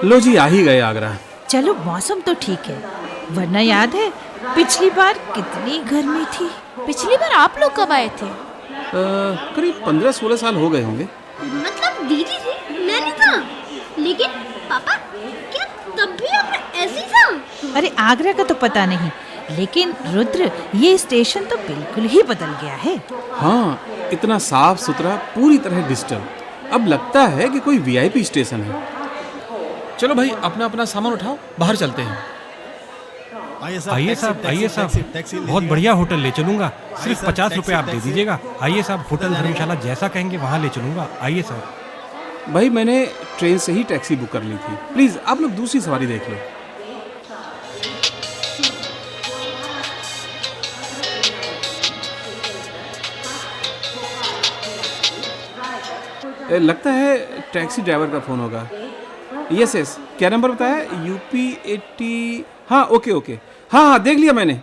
लो जी, आ ही गए आगरा। चलो मौसम तो ठीक है, वरना याद है पिछली बार कितनी गर्मी थी। पिछली बार आप लोग कब आए थे? करीब 15-16 साल हो गए होंगे। मतलब दीदी थी, मैं नहीं था। लेकिन पापा, क्या तब भी आगरा ऐसी था? अरे आगरा का तो पता नहीं, लेकिन रुद्र ये स्टेशन तो बिल्कुल ही बदल गया है। हाँ, इतना साफ सुथरा, पूरी तरह डिजिटल। अब लगता है कि कोई वीआईपी स्टेशन है। चलो भाई, अपना अपना सामान उठाओ, बाहर चलते हैं। आइए साहब, बहुत बढ़िया होटल ले चलूंगा। सिर्फ 50 रुपये आप दे दीजिएगा। आइए साहब, होटल धर्मशाला जैसा कहेंगे वहाँ ले चलूंगा। आइए साहब। भाई मैंने ट्रेन से ही टैक्सी बुक कर ली थी, प्लीज आप लोग दूसरी सवारी देख लो। लगता है टैक्सी ड्राइवर का फोन होगा। यस, क्या नंबर बताया? UP 80। हाँ, ओके, हाँ देख लिया मैंने।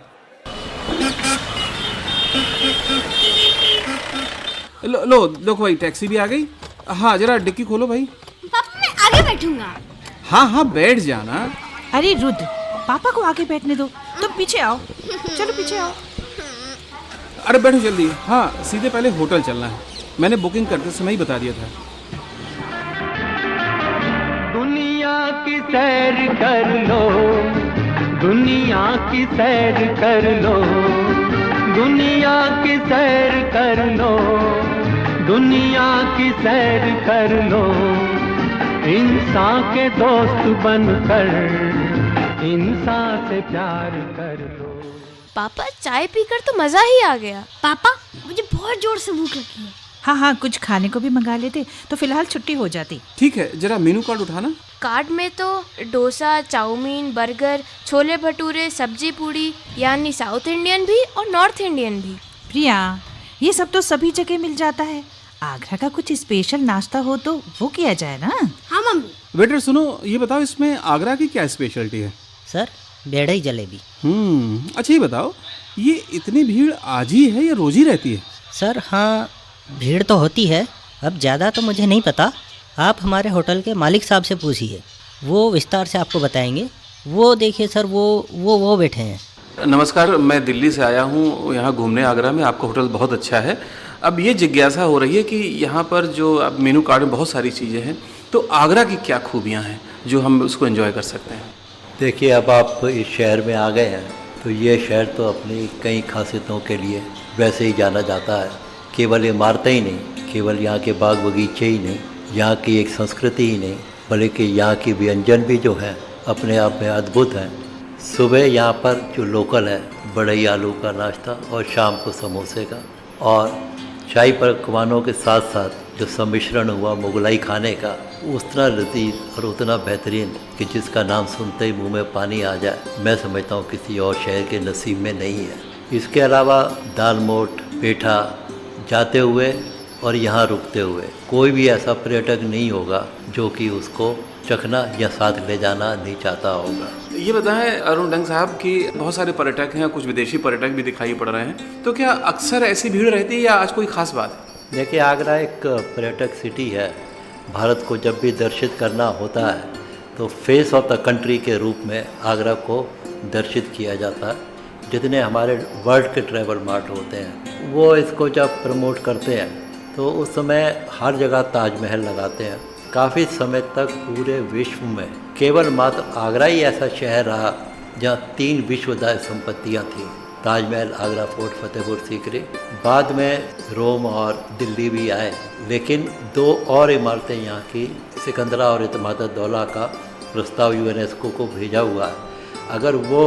लो भाई, टैक्सी भी आ गई। हाँ, जरा डिक्की खोलो भाई। पापा मैं आगे बैठूंगा। हाँ बैठ जाना। अरे रुद्र, पापा को आगे बैठने दो, तुम पीछे आओ। चलो पीछे आओ। अरे बैठो जल्दी। हाँ, सीधे पहले होटल चलना है, मैंने बुकिंग करते समय ही बता दिया था। दुनिया की सैर कर लो, दुनिया की सैर कर लो, दुनिया की सैर कर लो, दुनिया की सैर कर लो। इंसान के दोस्त बनकर इंसान से प्यार कर लो। पापा चाय पीकर तो मजा ही आ गया। पापा मुझे बहुत जोर से भूख लगी है। हाँ, कुछ खाने को भी मंगा लेते तो फिलहाल छुट्टी हो जाती। ठीक है, जरा मेनू कार्ड उठाना। कार्ड में तो डोसा, चाउमीन, बर्गर, छोले भटूरे, सब्जी पूड़ी, यानी साउथ इंडियन भी और नॉर्थ इंडियन भी। प्रिया, ये सब तो सभी जगह मिल जाता है। आगरा का कुछ स्पेशल नाश्ता हो तो वो किया जाए ना। हाँ मम्मी। वेटर सुनो, ये बताओ इसमें आगरा की क्या स्पेशलिटी है? सर, बेड़ई जलेबी। अच्छा ये बताओ, ये इतनी भीड़ आज ही है या रोज ही रहती है? सर हाँ, भीड़ तो होती है। अब ज़्यादा तो मुझे नहीं पता, आप हमारे होटल के मालिक साहब से पूछिए, वो विस्तार से आपको बताएंगे। वो देखिए सर, वो बैठे हैं। नमस्कार, मैं दिल्ली से आया हूँ यहाँ घूमने आगरा में। आपका होटल बहुत अच्छा है। अब ये जिज्ञासा हो रही है कि यहाँ पर जो अब मेनू कार्ड में बहुत सारी चीज़ें हैं, तो आगरा की क्या खूबियाँ हैं जो हम उसको एंजॉय कर सकते हैं? देखिए, अब आप इस शहर में आ गए हैं तो ये शहर तो अपनी कई खासियतों के लिए वैसे ही जाना जाता है। केवल इमारतें ही नहीं, केवल यहाँ के बाग बगीचे ही नहीं, यहाँ की एक संस्कृति ही नहीं, बल्कि यहाँ की व्यंजन भी जो है अपने आप में अद्भुत हैं। सुबह यहाँ पर जो लोकल है, बढ़ई आलू का नाश्ता और शाम को समोसे का, और शाही पकवानों के साथ साथ जो सम्मिश्रण हुआ मुगलाई खाने का, उतना लजीज और उतना बेहतरीन कि जिसका नाम सुनते ही मुंह में पानी आ जाए, मैं समझता हूँ किसी और शहर के नसीब में नहीं है। इसके अलावा दाल मोठ, पेठा, जाते हुए और यहाँ रुकते हुए कोई भी ऐसा पर्यटक नहीं होगा जो कि उसको चखना या साथ ले जाना नहीं चाहता होगा। ये बताएं अरुण डंग साहब कि बहुत सारे पर्यटक हैं, कुछ विदेशी पर्यटक भी दिखाई पड़ रहे हैं, तो क्या अक्सर ऐसी भीड़ रहती है या आज कोई खास बात है? देखिए, आगरा एक पर्यटक सिटी है। भारत को जब भी दर्शित करना होता है तो फेस ऑफ द कंट्री के रूप में आगरा को दर्शित किया जाता है। जितने हमारे वर्ल्ड के ट्रैवल मार्ट होते हैं वो इसको जब प्रमोट करते हैं तो उस समय हर जगह ताजमहल लगाते हैं। काफ़ी समय तक पूरे विश्व में केवल मात्र आगरा ही ऐसा शहर रहा जहाँ 3 विश्वदायी संपत्तियाँ थीं, ताजमहल, आगरा फोर्ट, फतेहपुर सीकरी। बाद में रोम और दिल्ली भी आए, लेकिन 2 और इमारतें यहाँ की, सिकंदरा और इत्माद-उद-दौला का प्रस्ताव यूनेस्को को भेजा हुआ है। अगर वो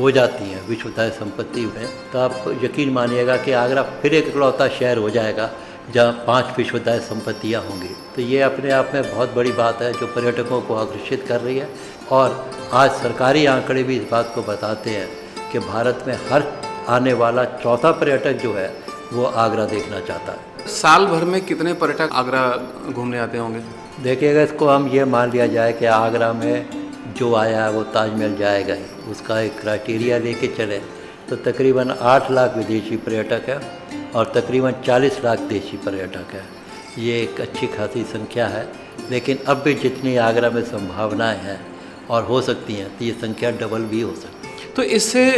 हो जाती हैं विश्वदायी संपत्ति में, तो आप यकीन मानिएगा कि आगरा फिर एक इकलौता शहर हो जाएगा जहाँ 5 विश्वदायी संपत्तियाँ होंगी। तो ये अपने आप में बहुत बड़ी बात है जो पर्यटकों को आकर्षित कर रही है। और आज सरकारी आंकड़े भी इस बात को बताते हैं कि भारत में हर आने वाला चौथा पर्यटक जो है वो आगरा देखना चाहता है। साल भर में कितने पर्यटक आगरा घूमने आते होंगे? देखिएगा, इसको हम ये मान लिया जाए कि आगरा में जो आया है वो ताजमहल जाएगा ही, उसका एक क्राइटेरिया लेके चले तो तकरीबन 8 लाख विदेशी पर्यटक है और तकरीबन 40 लाख देशी पर्यटक हैं। ये एक अच्छी खासी संख्या है, लेकिन अब भी जितनी आगरा में संभावनाएं हैं और हो सकती हैं, तो ये संख्या डबल भी हो सकती है। तो इससे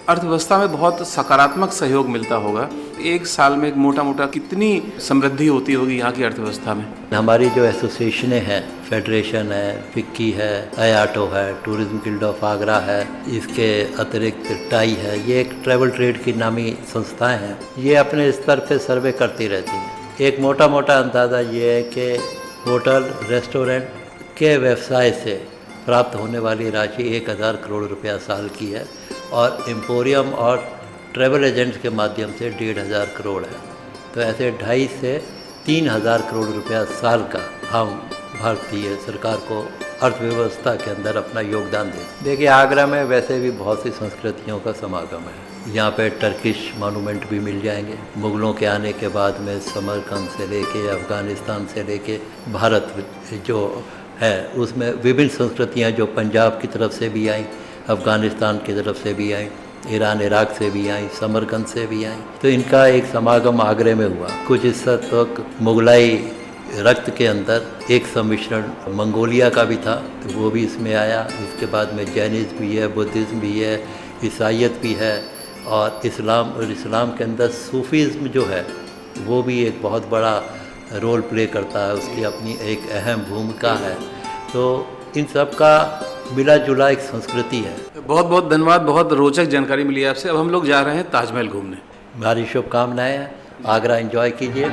अर्थव्यवस्था में बहुत सकारात्मक सहयोग मिलता होगा। एक साल में मोटा मोटा कितनी समृद्धि होती होगी यहाँ की अर्थव्यवस्था में? हमारी जो एसोसिएशनें हैं, फेडरेशन है, फिक्की है, आयाटो है, टूरिज्म गिल्ड ऑफ आगरा है, इसके अतिरिक्त टाई है, ये एक ट्रैवल ट्रेड की नामी संस्थाएं हैं। ये अपने स्तर पे सर्वे करती रहती हैं। एक मोटा मोटा अंदाज़ा ये है कि होटल रेस्टोरेंट के व्यवसाय से प्राप्त होने वाली राशि 1000 करोड़ रुपया साल की है और एम्पोरियम और ट्रैवल एजेंट्स के माध्यम से 1500 करोड़ है। तो ऐसे 2.5 से 3000 करोड़ रुपया साल का हम भारतीय सरकार को अर्थव्यवस्था के अंदर अपना योगदान दें। देखिए, आगरा में वैसे भी बहुत सी संस्कृतियों का समागम है। यहाँ पे टर्किश मॉन्यूमेंट भी मिल जाएंगे। मुग़लों के आने के बाद में समरकंद से लेके अफ़गानिस्तान से लेके भारत जो है उसमें विभिन्न संस्कृतियाँ जो पंजाब की तरफ से भी आईं, अफ़गानिस्तान की तरफ से भी आईं, ईरान इराक से भी आई, समरकंद से भी आई। तो इनका एक समागम आगरे में हुआ। कुछ इस तक मुगलाई रक्त के अंदर एक सम्मिश्रण मंगोलिया का भी था, तो वो भी इसमें आया। इसके बाद में जैनिज़्म भी है, बुद्धिज़्म भी है, ईसाईयत भी है और इस्लाम के अंदर सूफीज़्म जो है वो भी एक बहुत बड़ा रोल प्ले करता है। उसकी अपनी एक अहम भूमिका है। तो इन सब का मिला जुला एक संस्कृति है। बहुत बहुत धन्यवाद, बहुत रोचक जानकारी मिली आपसे। अब हम लोग जा रहे हैं ताजमहल घूमने। हमारी शुभकामनाएं हैं। आगरा एंजॉय कीजिए।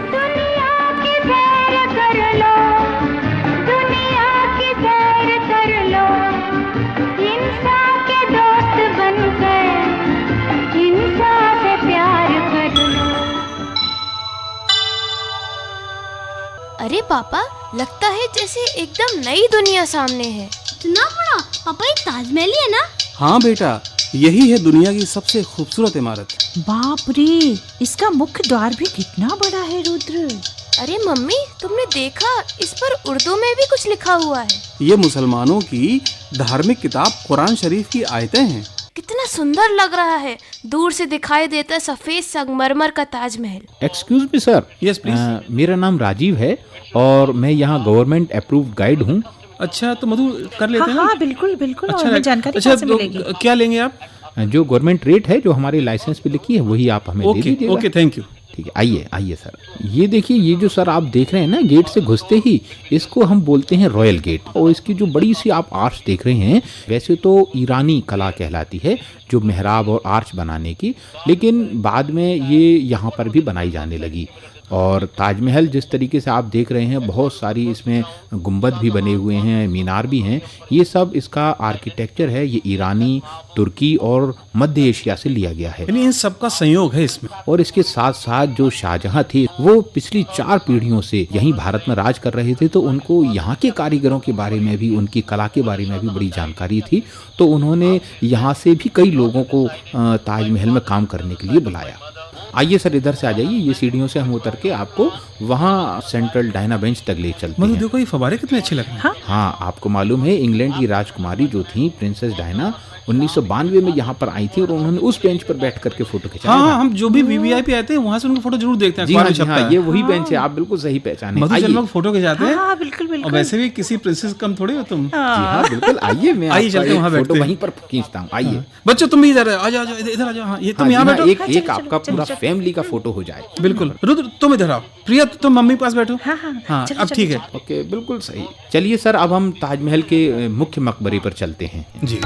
अरे पापा, लगता है जैसे एकदम नई दुनिया सामने है। इतना बड़ा? पापा, ये ताजमहल ही है ना? हाँ बेटा, यही है दुनिया की सबसे खूबसूरत इमारत। बाप रे, इसका मुख्य द्वार भी कितना बड़ा है रुद्र। अरे मम्मी, तुमने देखा, इस पर उर्दू में भी कुछ लिखा हुआ है। ये मुसलमानों की धार्मिक किताब कुरान शरीफ की आयतें हैं। कितना सुंदर लग रहा है। दूर से दिखाई देता सफेद संगमरमर का Taj Mahal. Excuse me sir. Yes please. मेरा नाम राजीव है और मैं यहाँ गवर्नमेंट अप्रूव्ड गाइड हूँ। अच्छा, तो मधु कर लेते हैं ना? हाँ बिल्कुल बिल्कुल। अच्छा, और हमें जानकारी अच्छा, कहाँ से मिलेगी? क्या लेंगे आप? जो गवर्नमेंट रेट है जो हमारे लाइसेंस पे लिखी है वही आप हमें दे दीजिएगा। Okay, thank you. ठीक है, आइए आइए सर। ये देखिए, ये जो सर आप देख रहे हैं ना, गेट से घुसते ही इसको हम बोलते हैं रॉयल गेट। और इसकी जो बड़ी सी आप आर्च देख रहे हैं, वैसे तो ईरानी कला कहलाती है जो मेहराब और आर्च बनाने की, लेकिन बाद में ये यहाँ पर भी बनाई जाने लगी। और ताजमहल जिस तरीके से आप देख रहे हैं, बहुत सारी इसमें गुंबद भी बने हुए हैं, मीनार भी हैं। ये सब इसका आर्किटेक्चर है, ये ईरानी, तुर्की और मध्य एशिया से लिया गया है। यानी इन सब का संयोग है इसमें। और इसके साथ साथ जो शाहजहां थे वो पिछली 4 पीढ़ियों से यहीं भारत में राज कर रहे थे, तो उनको यहाँ के कारीगरों के बारे में भी, उनकी कला के बारे में भी बड़ी जानकारी थी। तो उन्होंने यहाँ से भी कई लोगों को ताजमहल में काम करने के लिए बुलाया। आइए सर, इधर से आ जाइए। ये सीढ़ियों से हम उतर के आपको वहाँ सेंट्रल डायना बेंच तक ले चलते हैं। देखो, ये फव्वारे कितने अच्छे लग रहे हैं। हाँ, आपको मालूम है इंग्लैंड की राजकुमारी जो थी प्रिंसेस डायना 1992 में यहाँ पर आई थी और उन्होंने उस बेंच पर बैठ करके फोटो खिंचाया। हाँ, हम जो भी वीवीआईपी आते हैं वहाँ से उनकी फोटो जरूर देखते हैं। जी हाँ, ये वही बेंच है। आप बिल्कुल सही पहचाने। मधु फोटो खिंचाते हैं। हाँ बिल्कुल बिल्कुल। और वैसे भी किसी प्रिंसेस कम थोड़ी हो तुम। जी हाँ बिल्कुल, आइए मैं आइए चलते हैं, वहाँ फोटो बैठते हैं। वहीं पर खींचता हूँ। आइए बच्चों, तुम भी इधर आ जाओ, इधर आ जाओ। हाँ, ये तुम यहाँ बैठो। एक आपका पूरा फैमिली का फोटो हो जाए। बिल्कुल। रुद्र, तुम इधर आओ। प्रिया, तुम मम्मी पास बैठो। हाँ, अब ठीक है। ओके, बिल्कुल सही। चलिए सर, अब हम ताजमहल के मुख्य मकबरे पर चलते हैं। जी,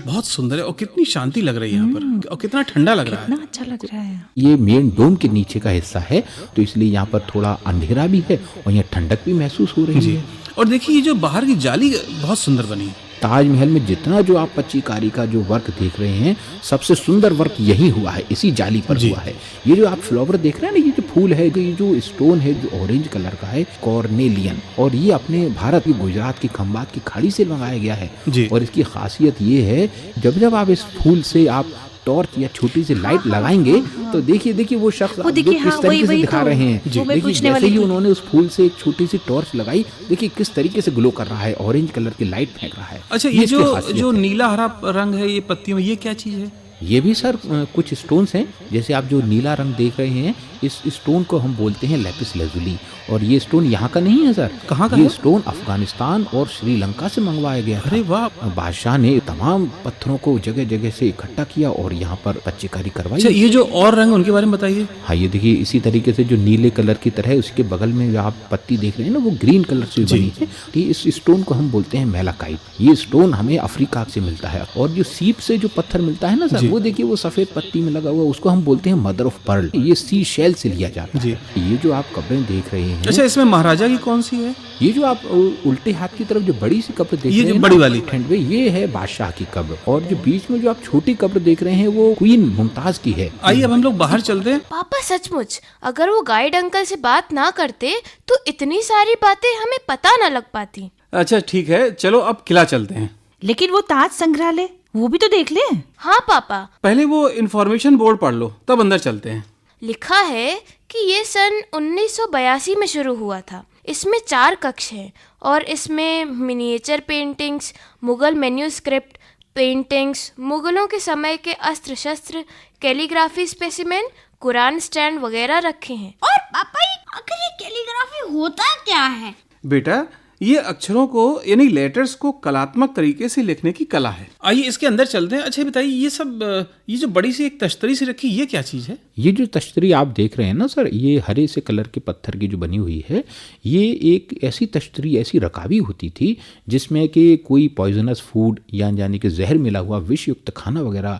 बहुत सुंदर है और कितनी शांति लग रही है यहाँ पर, और कितना ठंडा लग रहा है। कितना अच्छा लग रहा है। ये मेन डोम के नीचे का हिस्सा है, तो इसलिए यहाँ पर थोड़ा अंधेरा भी है और यहाँ ठंडक भी महसूस हो रही है। और देखिए, ये जो बाहर की जाली बहुत सुंदर बनी है। ताजमहल में जितना जो आप पच्चीकारी का जो वर्क देख रहे हैं, सबसे सुंदर वर्क यही हुआ है, इसी जाली पर हुआ है। ये जो आप फ्लावर देख रहे हैं ना, ये जो फूल है, ये जो स्टोन है जो ऑरेंज कलर का है, कॉर्नेलियन, और ये अपने भारत की गुजरात की खंबात की खाड़ी से मंगाया गया है। और इसकी खासियत ये है, जब जब आप इस फूल से आप टॉर्च या छोटी सी लाइट लगाएंगे तो देखिए वो शख्स जो किस तरीके से दिखा रहे हैं। देखिए, जैसे ही उन्होंने उस फूल से एक छोटी सी टॉर्च लगाई, देखिए किस तरीके से ग्लो कर रहा है, ऑरेंज कलर की लाइट फेंक रहा है। अच्छा, ये जो नीला हरा रंग है ये पत्तियों में, ये क्या चीज है? ये भी सर कुछ स्टोन्स हैं, जैसे आप जो नीला रंग देख रहे हैं, इस स्टोन को हम बोलते हैं लैपिस लेजुली। और ये स्टोन यहाँ का नहीं है सर, कहाँ का ये है? स्टोन अफगानिस्तान और श्रीलंका से मंगवाया गया था। अरे वाह। बादशाह ने तमाम पत्थरों को जगह जगह से इकट्ठा किया और यहाँ पर पच्चीकारी करवाई। अच्छा, ये जो और रंग उनके बारे में बताइए। हाँ, ये देखिए इसी तरीके से जो नीले कलर की तरह है, उसके बगल में जो आप पत्ती देख रहे हैं ना, वो ग्रीन कलर से बनी है। तो इस स्टोन को हम बोलते हैं मैलाकाइट। ये स्टोन हमें अफ्रीका से मिलता है। और जो सीप से जो पत्थर मिलता है ना सर, वो देखिए वो सफेद पत्ती में लगा हुआ, उसको हम बोलते हैं मदर ऑफ पर्ल। ये सी शेल से लिया जाता है। ये जो आप कब्रें देख रहे हैं, अच्छा, इसमें महाराजा की कौन सी है? ये जो आप उल्टे हाथ की तरफ जो बड़ी सी कब्र देख ये रहे जो हैं बड़ी ना, वाली ठंड में, ये है बादशाह की कब्र। और जो बीच में जो आप छोटी कब्र देख रहे हैं, वो क्वीन मुमताज की है। आइए अब हम लोग बाहर चलते हैं। पापा सचमुच अगर वो गाइड अंकल से बात ना करते तो इतनी सारी बातें हमें पता ना लग पाती। अच्छा ठीक है, चलो अब किला चलते हैं। लेकिन वो ताज संग्रहालय वो भी तो देख ले। हाँ पापा, पहले वो इन्फॉर्मेशन बोर्ड पढ़ लो, तब अंदर चलते हैं। लिखा है कि ये सन 1982 में शुरू हुआ था। इसमें 4 कक्ष हैं और इसमें miniature paintings, Mughal manuscript paintings, मुगलों के समय के अस्त्र शस्त्र, कैलीग्राफी स्पेसिमेन, कुरान स्टैंड वगैरह रखे हैं। और पापा आखिर ये कैलीग्राफी होता क्या है? बेटा, ये अक्षरों को यानी लेटर्स को कलात्मक तरीके से लिखने की कला है। आइए इसके अंदर चलते हैं। अच्छा बताइए, ये सब ये जो बड़ी सी एक तश्तरी से रखी, ये क्या चीज़ है? ये जो तश्तरी आप देख रहे हैं ना सर, ये हरे से कलर के पत्थर की जो बनी हुई है, ये एक ऐसी तश्तरी, ऐसी रकाबी होती थी जिसमें कि कोई पॉइजनस फूड यानी कि जहर मिला हुआ विषयुक्त खाना वगैरह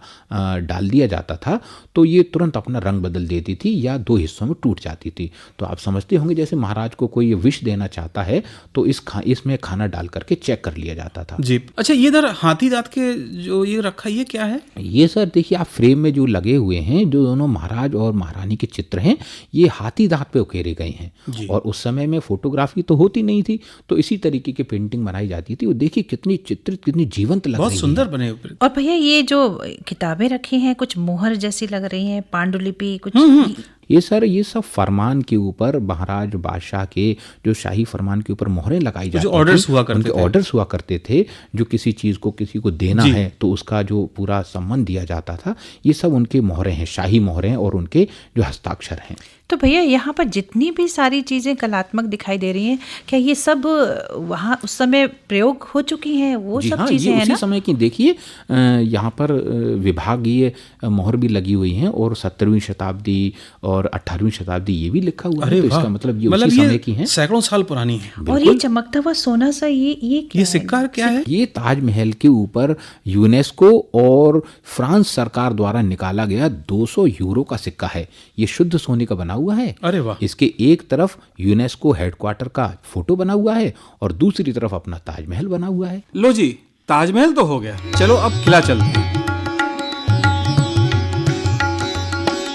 डाल दिया जाता था, तो ये तुरंत अपना रंग बदल देती थी या 2 हिस्सों में टूट जाती थी। तो आप समझते होंगे जैसे महाराज को कोई विष देना चाहता है तो इसमें खाना डाल करके चेक कर लिया जाता था। जी। अच्छा, ये इधर हाथी दांत के जो ये रखा, ये क्या है? ये सर देखिए, आप फ्रेम में जो लगे हुए हैं, जो दोनों महाराज और महारानी के चित्र हैं, ये हाथी दांत पे उकेरे गए हैं। और उस समय में फोटोग्राफी तो होती नहीं थी, तो इसी तरीके की पेंटिंग बनाई जाती थी। वो देखिए कितनी चित्रित, कितनी जीवंत लग रही है। बहुत सुंदर बने हुए। और भैया ये जो किताबें रखी हैं कुछ मोहर जैसी लग रही हैं, पांडुलिपि कुछ। ये सर, ये सब फरमान के ऊपर, महाराज बादशाह के जो शाही फरमान के ऊपर मोहरें लगाई जाती जो ऑर्डर्स हुआ करते थे। ऑर्डर्स हुआ करते थे, जो किसी चीज़ को किसी को देना है तो उसका जो पूरा सम्मान दिया जाता था, ये सब उनके मोहरें हैं, शाही मोहरें और उनके जो हस्ताक्षर हैं। तो भैया यहाँ पर जितनी भी सारी चीज़ें कलात्मक दिखाई दे रही हैं, क्या ये सब वहाँ उस समय प्रयोग हो चुकी हैं? वो सब चीज़ें हैं ना? उसी समय की देखिए, यहाँ पर विभागीय मोहर भी लगी हुई हैं और 17वीं शताब्दी और 18वीं शताब्दी ये भी लिखा हुआ है। तो इसका मतलब ये उसी समय की है, सैकड़ों साल पुरानी है। और ये चमकता हुआ सोना सा ये सिक्का क्या है? ये ताजमहल के ऊपर यूनेस्को और फ्रांस सरकार द्वारा निकाला गया 200 यूरो का सिक्का है। ये शुद्ध सोने का बना हुआ है। अरे वाह। इसके एक तरफ यूनेस्को हेडक्वार्टर का फोटो बना हुआ है और दूसरी तरफ अपना ताजमहल बना हुआ है। लो जी, ताजमहल तो हो गया, चलो अब किला चलते हैं।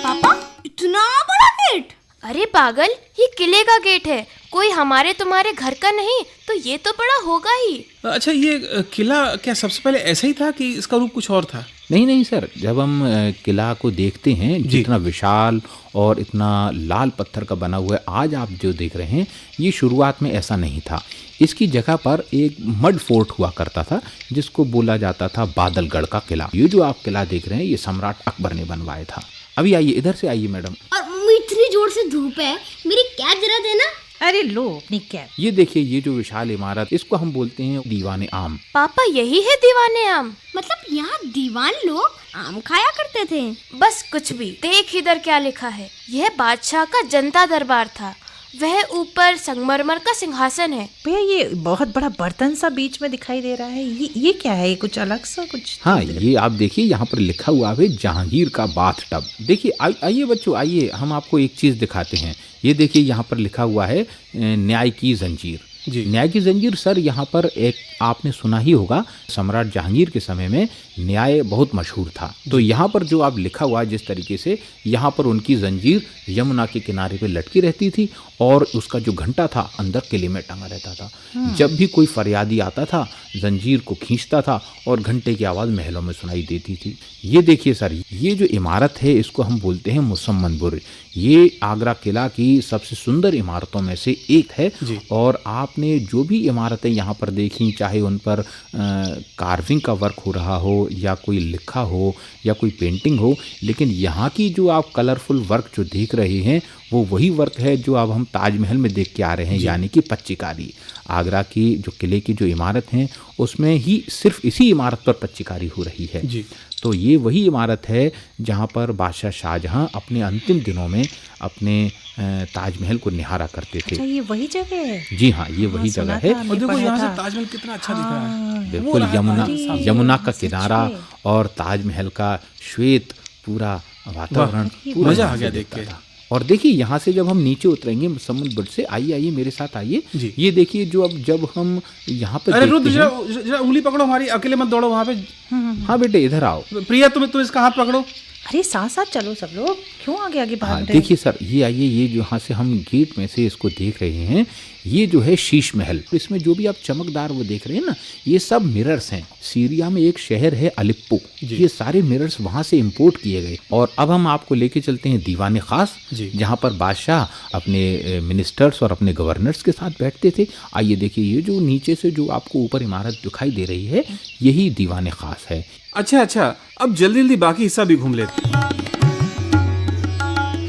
पापा इतना बड़ा गेट? अरे पागल, ये किले का गेट है, कोई हमारे तुम्हारे घर का नहीं, तो ये तो बड़ा होगा ही। अच्छा, ये किला क्या सबसे पहले ऐसा ही था कि इसका रूप कुछ और था? नहीं सर, जब हम किला को देखते हैं, जितना विशाल और इतना लाल पत्थर का बना हुआ है, आज आप जो देख रहे हैं, ये शुरुआत में ऐसा नहीं था। इसकी जगह पर एक मड फोर्ट हुआ करता था जिसको बोला जाता था बादलगढ़ का किला। ये जो आप किला देख रहे हैं, ये सम्राट अकबर ने बनवाया था। अभी आइए, इधर से आइए मैडम। और मम्मी इतनी जोर से धूप है, मेरी कैप जरा देना। अरे लो अपनी कैप। ये देखिए, ये जो विशाल इमारत, इसको हम बोलते हैं दीवाने आम। पापा यही है दीवाने आम? मतलब यहाँ दीवान लोग आम खाया करते थे? बस कुछ भी। देख इधर क्या लिखा है, यह बादशाह का जनता दरबार था, वह ऊपर संगमरमर का सिंहासन है। भैया ये बहुत बड़ा बर्तन सा बीच में दिखाई दे रहा है, ये क्या है? ये कुछ अलग सा कुछ? हाँ, ये आप देखिए, यहाँ पर लिखा हुआ है जहांगीर का बाथ टब। देखिए, आइए बच्चों, आइए हम आपको एक चीज़ दिखाते हैं। ये देखिए, यहाँ पर लिखा हुआ है न्याय की जंजीर। न्याय की जंजीर सर, यहाँ पर एक आपने सुना ही होगा, सम्राट जहांगीर के समय में न्याय बहुत मशहूर था। तो यहाँ पर जो आप लिखा हुआ है, जिस तरीके से यहाँ पर उनकी जंजीर यमुना के किनारे पे लटकी रहती थी और उसका जो घंटा था अंदर किले में टंगा रहता था। जब भी कोई फरियादी आता था, जंजीर को खींचता था और घंटे की आवाज़ महलों में सुनाई देती थी। ये देखिए सर, ये जो इमारत है, इसको हम बोलते हैं मुसम्मनपुर। ये आगरा किला की सबसे सुंदर इमारतों में से एक है और आप आपने जो भी इमारतें यहाँ पर देखी, चाहे उन पर कार्विंग का वर्क हो रहा हो या कोई लिखा हो या कोई पेंटिंग हो, लेकिन यहाँ की जो आप कलरफुल वर्क जो देख रहे हैं वो वही वर्क है जो अब हम ताजमहल में देख के आ रहे हैं, यानी कि पच्चीकारी। आगरा की जो किले की जो इमारत हैं उसमें ही सिर्फ इसी इमारत पर पच्चीकारी हो रही है जी। तो ये वही इमारत है जहाँ पर बादशाह शाहजहाँ अपने अंतिम दिनों में अपने ताजमहल को निहारा करते थे। अच्छा, ये वही जगह है? जी हाँ, ये वही जगह है। और देखो यहाँ से ताजमहल कितना अच्छा दिख रहा है। बिल्कुल यमुना का किनारा और ताजमहल का श्वेत पूरा वातावरण, मजा आ गया देख के। और देखिए यहाँ से जब हम नीचे उतरेंगे समुद्र ब्रिज से, आइए मेरे साथ आइए, ये देखिए जो अब जब हम यहाँ पे अरे रुद्र जरा उंगली पकड़ो हमारी, अकेले मत दौड़ो वहाँ पे। हाँ बेटे इधर आओ। प्रिया तुम इसका हाथ पकड़ो। अरे साथ साथ चलो सब लोग, क्यों आगे आगे भाग रहे हैं? देखिए सर, ये आइए, ये जो यहाँ से हम गेट में से इसको देख रहे हैं, ये जो है शीश महल। इसमें जो भी आप चमकदार वो देख रहे हैं ना, ये सब मिरर्स हैं। सीरिया में एक शहर है अलिप्पो, ये सारे मिरर्स वहाँ से इंपोर्ट किए गए। और अब हम आपको लेके चलते हैं दीवाने खास, जहाँ पर बादशाह अपने मिनिस्टर्स और अपने गवर्नर्स के साथ बैठते थे। आइए देखिए, ये जो नीचे से जो आपको ऊपर इमारत दिखाई दे रही है, यही दीवाने खास है। अच्छा, अब जल्दी जल्दी बाकी हिस्सा भी घूम लेते।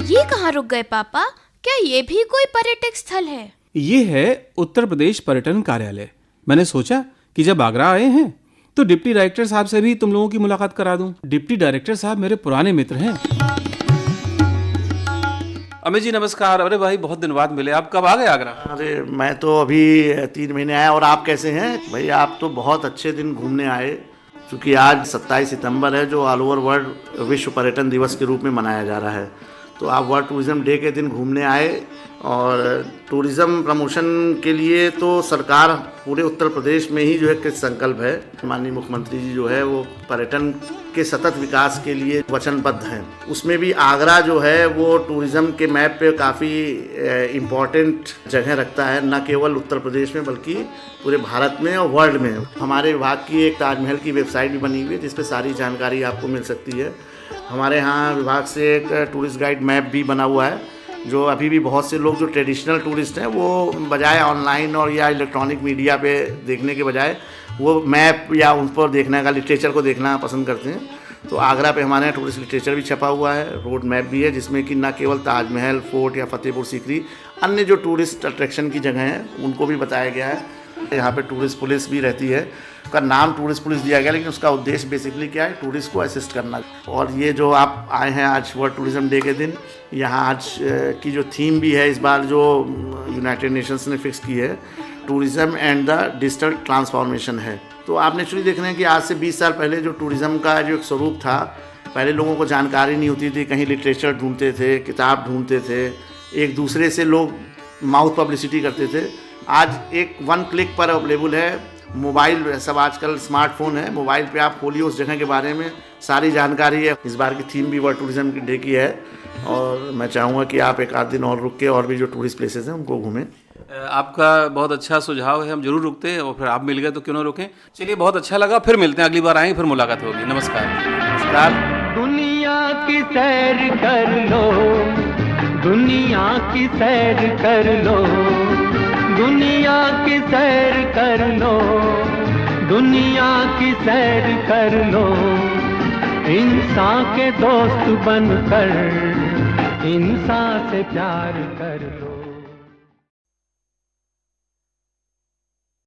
ये कहाँ रुक गए पापा? क्या ये भी कोई पर्यटक स्थल है? ये है उत्तर प्रदेश पर्यटन कार्यालय। मैंने सोचा कि जब आगरा आए हैं तो डिप्टी डायरेक्टर साहब से भी तुम लोगों की मुलाकात करा दूं। डिप्टी डायरेक्टर साहब मेरे पुराने मित्र हैं। अमित जी नमस्कार। अरे भाई बहुत दिन बाद मिले, आप कब आ गए आगरा? अरे मैं तो अभी 3 महीने आया। और आप कैसे हैं भाई? आप तो बहुत अच्छे दिन घूमने आए, क्योंकि आज 27 सितंबर है, जो ऑल ओवर वर्ल्ड विश्व पर्यटन दिवस के रूप में मनाया जा रहा है। तो आप वर्ल्ड टूरिज्म डे के दिन घूमने आए। और टूरिज़्म प्रमोशन के लिए तो सरकार पूरे उत्तर प्रदेश में ही जो है कृत संकल्प है। माननीय मुख्यमंत्री जी जो है वो पर्यटन के सतत विकास के लिए वचनबद्ध हैं। उसमें भी आगरा जो है वो टूरिज़्म के मैप पे काफ़ी इम्पॉर्टेंट जगह रखता है, न केवल उत्तर प्रदेश में बल्कि पूरे भारत में और वर्ल्ड में। हमारे विभाग की एक ताजमहल की वेबसाइट भी बनी हुई है जिस पर सारी जानकारी आपको मिल सकती है। हमारे यहाँ विभाग से एक टूरिस्ट गाइड मैप भी बना हुआ है, जो अभी भी बहुत से लोग जो ट्रेडिशनल टूरिस्ट हैं वो बजाय ऑनलाइन और या इलेक्ट्रॉनिक मीडिया पे देखने के बजाय वो मैप या उन पर देखने का, लिटरेचर को देखना पसंद करते हैं। तो आगरा पे हमारे यहाँ टूरिस्ट लिटरेचर भी छपा हुआ है, रोड मैप भी है, जिसमें कि न केवल ताजमहल, फोर्ट या फतेहपुर सीकरी, अन्य जो टूरिस्ट अट्रैक्शन की जगह हैं उनको भी बताया गया है। यहाँ पे टूरिस्ट पुलिस भी रहती है। उसका नाम टूरिस्ट पुलिस दिया गया, लेकिन उसका उद्देश्य बेसिकली क्या है? टूरिस्ट को असिस्ट करना। और ये जो आप आए हैं आज वर्ल्ड टूरिज्म डे के दिन, यहाँ आज की जो थीम भी है इस बार जो यूनाइटेड नेशंस ने फिक्स की है, tourism and the digital transformation है। तो आप नेचुरली देख रहे हैं कि आज से 20 साल पहले जो टूरिज्म का जो एक स्वरूप था, पहले लोगों को जानकारी नहीं होती थी, कहीं लिटरेचर ढूंढते थे, किताब ढूंढते थे, एक दूसरे से लोग माउथ पब्लिसिटी करते थे। आज एक 1 क्लिक पर अवेलेबल है। मोबाइल सब आजकल स्मार्टफोन है, मोबाइल पे आप खोलिए, उस जगह के बारे में सारी जानकारी है। इस बार की थीम भी वर्ल्ड टूरिज्म डे की है और मैं चाहूँगा कि आप एक आध दिन और रुक के और भी जो टूरिस्ट प्लेसेस हैं उनको घूमें। आपका बहुत अच्छा सुझाव है, हम जरूर रुकते हैं और फिर आप मिल गए तो क्यों ना रुकें। चलिए बहुत अच्छा लगा, फिर मिलते हैं, अगली बार आएंगे, फिर मुलाकात होगी। नमस्कार। नमस्कार। दुनिया की सैर कर लो, दुनिया की सैर कर लो, दुनिया की सैर कर लो, दुनिया की सैर कर लो। इंसान के दोस्त बनकर इंसान से प्यार कर